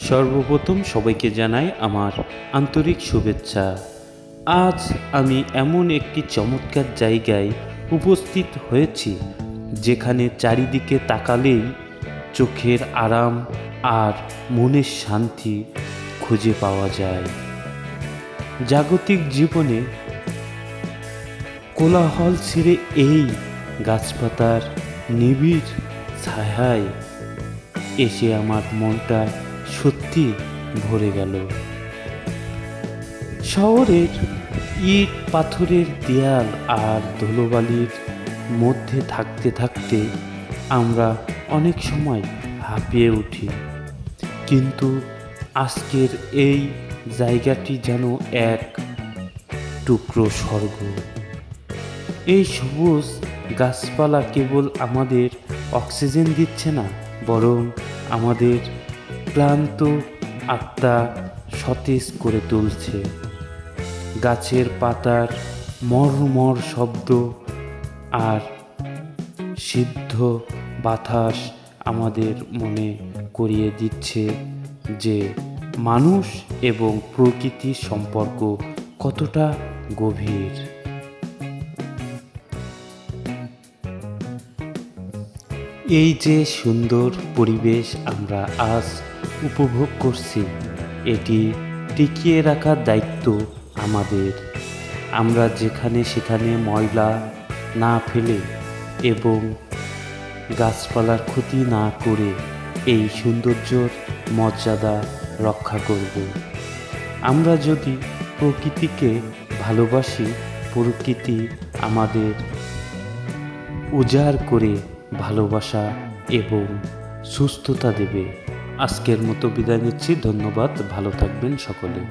সর্বপ্রথম সবাইকে জানাই আমার আন্তরিক শুভেচ্ছা। আজ আমি এমন একটি চমৎকার জায়গায় উপস্থিত হয়েছি যেখানে চারিদিকে তাকালেই চোখের আরাম আর মনের শান্তি খুঁজে পাওয়া যায়। জাগতিক জীবনে কোলাহল ছেড়ে এই গাছপাতার নিবিড় ছায়ায় এসে আমার মনটা সত্যি ভরে গেল। শহরের ইট পাথরের দেয়াল আর ধুলোবালির মধ্যে থাকতে থাকতে আমরা অনেক সময় হাঁপিয়ে উঠি, কিন্তু আজকের এই জায়গাটি যেন এক টুকরো স্বর্গ। এই সবুজ গাছপালা কেবল আমাদের অক্সিজেন দিচ্ছে না, বরং আমাদের ক্লান্ত আত্মা সতেজ করে তুলছে। গাছের পাতার মর্মর শব্দ আর সিদ্ধ বাতাস আমাদের মনে করিয়ে দিচ্ছে যে মানুষ এবং প্রকৃতির সম্পর্ক কতটা গভীর। এই যে সুন্দর পরিবেশ আমরা আজ উপভোগ করছি, এটি টিকিয়ে রাখার দায়িত্ব আমাদের। আমরা যেখানে সেখানে ময়লা না ফেলে এবং গাছপালার ক্ষতি না করে এই সৌন্দর্যর মর্যাদা রক্ষা করব। আমরা যদি প্রকৃতিকে ভালোবাসি, প্রকৃতি আমাদের উজাড় করে ভালোবাসা এবং সুস্থতা দেবে। আজকের মতো বিদায় নিচ্ছি। ধন্যবাদ। ভালো থাকবেন সকলে।